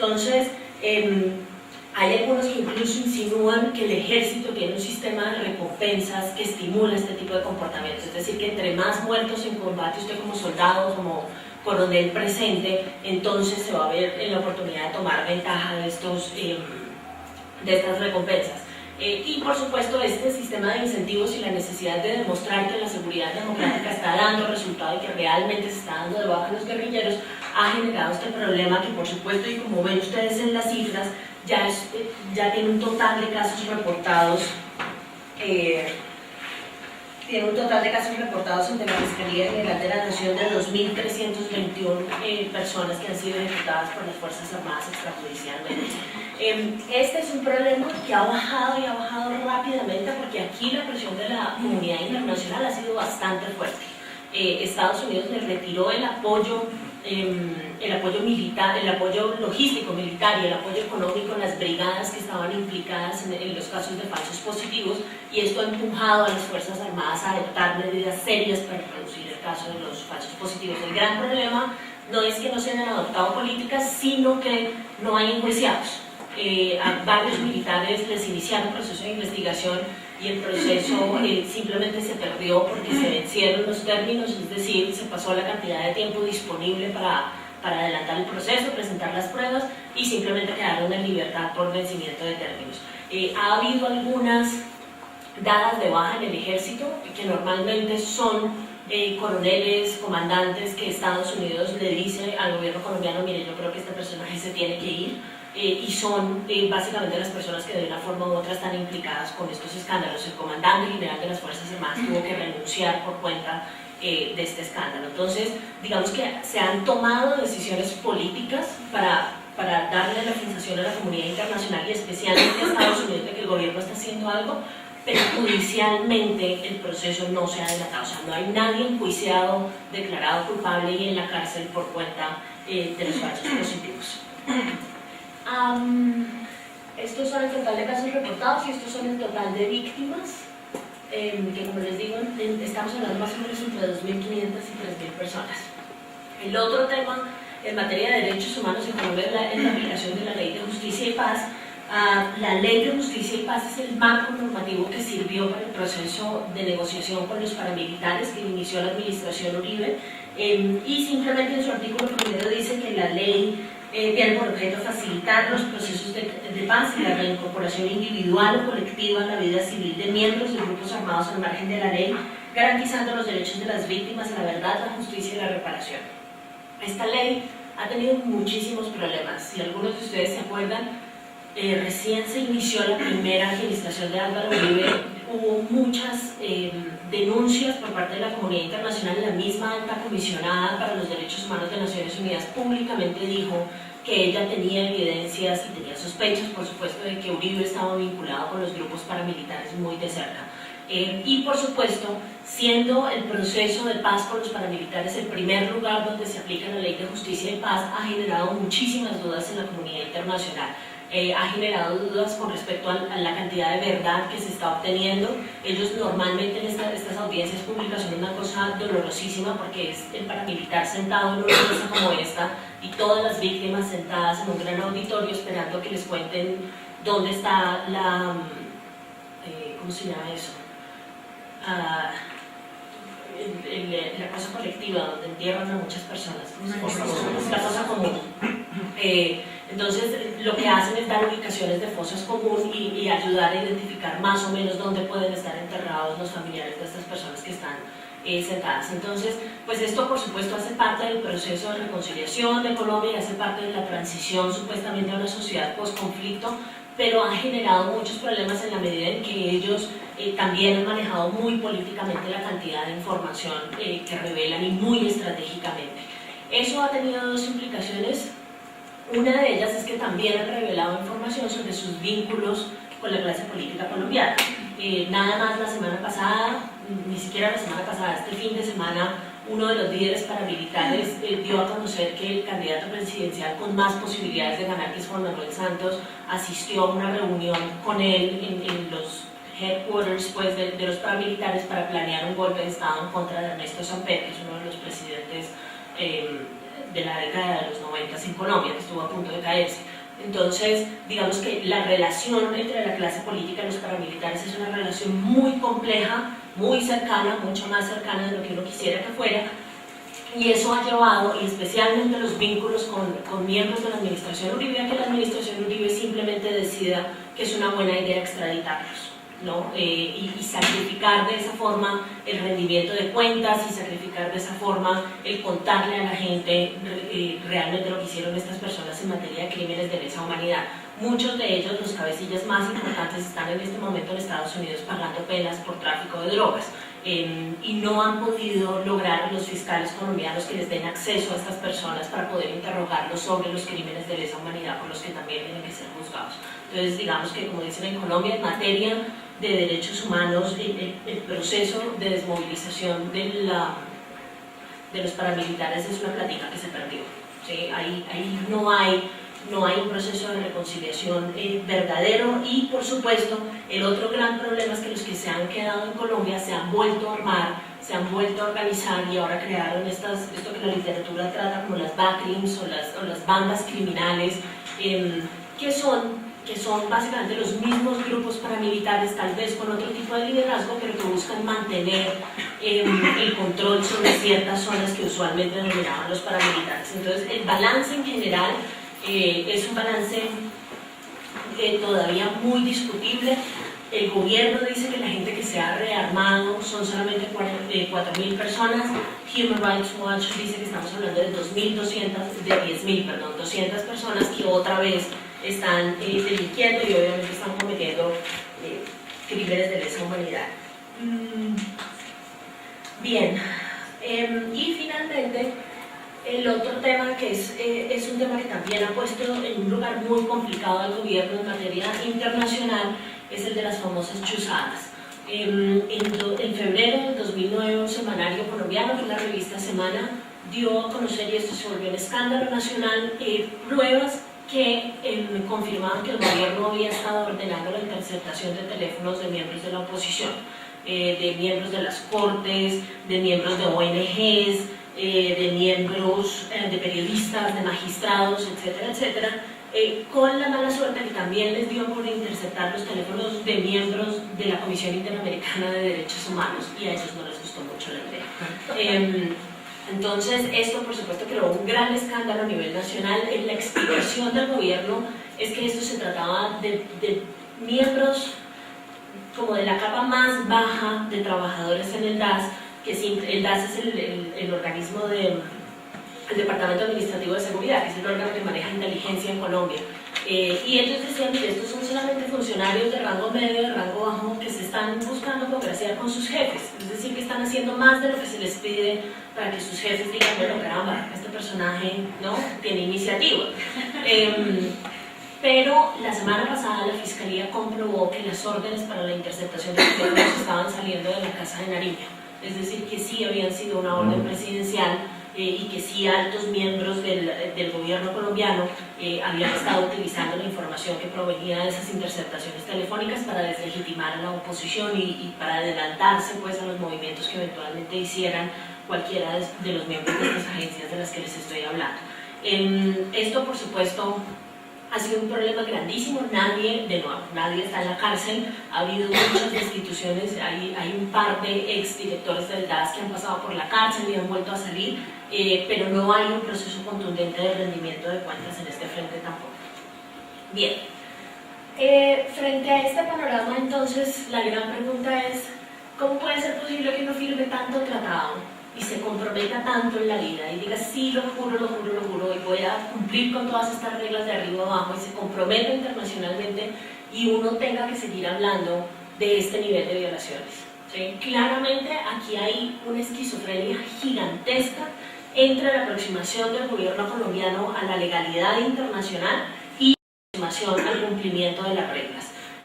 Entonces, hay algunos que incluso insinúan que el ejército tiene un sistema de recompensas que estimula este tipo de comportamientos, es decir, que entre más muertos en combate usted como soldado, como coronel presente, entonces se va a ver en la oportunidad de tomar ventaja de estas recompensas. Y por supuesto este sistema de incentivos y la necesidad de demostrar que la seguridad democrática está dando resultado y que realmente se está dando de baja a los guerrilleros ha generado este problema que por supuesto, y como ven ustedes en las cifras, ya tiene un total de casos reportados ante la Fiscalía General de la Nación de 2.321 personas que han sido ejecutadas por las Fuerzas Armadas extrajudicialmente. Este es un problema que ha bajado y ha bajado rápidamente porque aquí la presión de la comunidad internacional ha sido bastante fuerte. Estados Unidos le retiró el apoyo militar, el apoyo logístico militar y el apoyo económico en las brigadas que estaban implicadas en los casos de falsos positivos, y esto ha empujado a las Fuerzas Armadas a adoptar medidas serias para reducir el caso de los falsos positivos. El gran problema no es que no se hayan adoptado políticas, sino que no hay enjuiciados. A varios militares les iniciaron un proceso de investigación y el proceso simplemente se perdió porque se vencieron los términos, es decir, se pasó la cantidad de tiempo disponible para adelantar el proceso, presentar las pruebas, y simplemente quedaron en libertad por vencimiento de términos. Ha habido algunas dadas de baja en el ejército, que normalmente son coroneles, comandantes que Estados Unidos le dice al gobierno colombiano: mire, yo creo que este personaje se tiene que ir. Y son básicamente las personas que de una forma u otra están implicadas con estos escándalos. El comandante general de las Fuerzas Armadas tuvo que renunciar por cuenta de este escándalo. Entonces, digamos que se han tomado decisiones políticas para darle la sensación a la comunidad internacional y especialmente a Estados Unidos de que el gobierno está haciendo algo, pero judicialmente el proceso no se ha dilatado. O sea, no hay nadie enjuiciado, declarado culpable y en la cárcel por cuenta de los falsos positivos. Estos son el total de casos reportados y estos son el total de víctimas, que como les digo, estamos hablando más o menos entre 2.500 y 3.000 personas. El otro tema en materia de derechos humanos en Colombia es la aplicación de la Ley de Justicia y Paz. La Ley de Justicia y Paz es el marco normativo que sirvió para el proceso de negociación con los paramilitares que inició la administración Uribe, y simplemente en su artículo primero dice que la ley tiene por objeto facilitar los procesos de paz y la reincorporación individual o colectiva en la vida civil de miembros de grupos armados al margen de la ley, garantizando los derechos de las víctimas a la verdad, la justicia y la reparación. Esta ley ha tenido muchísimos problemas. Si algunos de ustedes se acuerdan, recién se inició la primera administración de Álvaro Uribe, hubo muchas denuncias por parte de la comunidad internacional. La misma alta comisionada para los derechos humanos de Naciones Unidas públicamente dijo que ella tenía evidencias y tenía sospechas, por supuesto, de que Uribe estaba vinculado con los grupos paramilitares muy de cerca. Y por supuesto, siendo el proceso de paz con los paramilitares el primer lugar donde se aplica la Ley de Justicia y Paz, ha generado muchísimas dudas en la comunidad internacional. Ha generado dudas con respecto a la cantidad de verdad que se está obteniendo. Ellos normalmente en estas audiencias públicas son una cosa dolorosísima porque es el paramilitar sentado en una mesa como esta y todas las víctimas sentadas en un gran auditorio esperando que les cuenten dónde está la... ¿cómo se llama eso? La cosa colectiva, donde entierran a muchas personas, la cosa común. Entonces, lo que hacen es dar ubicaciones de fosas comunes y ayudar a identificar más o menos dónde pueden estar enterrados los familiares de estas personas que están sentadas. Entonces, pues esto por supuesto hace parte del proceso de reconciliación de Colombia y hace parte de la transición supuestamente a una sociedad post-conflicto, pero ha generado muchos problemas en la medida en que ellos también han manejado muy políticamente la cantidad de información que revelan y muy estratégicamente. Eso ha tenido dos implicaciones. Una de ellas es que también han revelado información sobre sus vínculos con la clase política colombiana. Nada más la semana pasada, ni siquiera la semana pasada, este fin de semana, uno de los líderes paramilitares dio a conocer que el candidato presidencial con más posibilidades de ganar, que es Juan Manuel Santos, asistió a una reunión con él en los headquarters pues, de los paramilitares para planear un golpe de Estado en contra de Ernesto Samper, que es uno de los presidentes de la década de los 90 en Colombia, que estuvo a punto de caerse. Entonces, digamos que la relación entre la clase política y los paramilitares es una relación muy compleja, muy cercana, mucho más cercana de lo que uno quisiera que fuera, y eso ha llevado, y especialmente los vínculos con miembros de la administración Uribe, a que la administración Uribe simplemente decida que es una buena idea extraditarlos, ¿no? Y sacrificar de esa forma el rendimiento de cuentas y sacrificar de esa forma el contarle a la gente realmente lo que hicieron estas personas en materia de crímenes de lesa humanidad. Muchos de ellos, los cabecillas más importantes, están en este momento en Estados Unidos pagando penas por tráfico de drogas. Y no han podido lograr los fiscales colombianos que les den acceso a estas personas para poder interrogarlos sobre los crímenes de lesa humanidad por los que también tienen que ser juzgados. Entonces, digamos que, como dicen en Colombia, en materia de derechos humanos, el proceso de desmovilización de los paramilitares es una plática que se perdió, ¿sí? Ahí no hay un proceso de reconciliación verdadero, y por supuesto el otro gran problema es que los que se han quedado en Colombia se han vuelto a armar, se han vuelto a organizar y ahora crearon esto que la literatura trata como las backrooms o las bandas criminales, que son básicamente los mismos grupos paramilitares, tal vez con otro tipo de liderazgo, pero que buscan mantener el control sobre ciertas zonas que usualmente dominaban los paramilitares. Entonces el balance en general es un balance todavía muy discutible. El gobierno dice que la gente que se ha rearmado son solamente 4.000 personas. Human Rights Watch dice que estamos hablando de 200 personas que otra vez están delinquiendo y obviamente están cometiendo crímenes de lesa humanidad. Bien, y finalmente el otro tema que es un tema que también ha puesto en un lugar muy complicado al gobierno en materia internacional es el de las famosas chuzadas. En febrero del 2009 un semanario colombiano, que es la revista Semana, dio a conocer, y esto se volvió un escándalo nacional, pruebas que confirmaban que el gobierno había estado ordenando la interceptación de teléfonos de miembros de la oposición, de miembros de las cortes, de miembros de ONGs, de miembros, de periodistas, de magistrados, etcétera, etcétera, con la mala suerte que también les dio por interceptar los teléfonos de miembros de la Comisión Interamericana de Derechos Humanos, y a ellos no les gustó mucho la idea. Entonces, esto por supuesto creó un gran escándalo a nivel nacional. La explicación del gobierno es que esto se trataba de miembros como de la capa más baja de trabajadores en el DAS, que el DAS es el organismo del Departamento Administrativo de Seguridad, que es el órgano que maneja inteligencia en Colombia. Y ellos decían, mire, estos son solamente funcionarios de rango medio, de rango bajo, que se están buscando congraciar con sus jefes, es decir, que están haciendo más de lo que se les pide para que sus jefes digan, bueno, caramba, este personaje no tiene iniciativa. Pero la semana pasada la Fiscalía comprobó que las órdenes para la interceptación de teléfonos estaban saliendo de la Casa de Nariño, es decir, que sí habían sido una orden presidencial, y que sí altos miembros del gobierno colombiano habían estado utilizando la información que provenía de esas interceptaciones telefónicas para deslegitimar a la oposición y para adelantarse pues a los movimientos que eventualmente hicieran cualquiera de los miembros de estas agencias de las que les estoy hablando. Esto por supuesto ha sido un problema grandísimo. Nadie está en la cárcel, ha habido muchas destituciones, hay un par de exdirectores del DAS que han pasado por la cárcel y han vuelto a salir, pero no hay un proceso contundente de rendimiento de cuentas en este frente tampoco. Bien, frente a este panorama entonces la gran pregunta es, ¿cómo puede ser posible que uno firme tanto tratado y se comprometa tanto en la vida y diga sí, lo juro y voy a cumplir con todas estas reglas de arriba abajo, y se comprometa internacionalmente y uno tenga que seguir hablando de este nivel de violaciones? ¿Sí? Claramente aquí hay una esquizofrenia gigantesca entre la aproximación del gobierno colombiano a la legalidad internacional y la aproximación al cumplimiento de las reglas.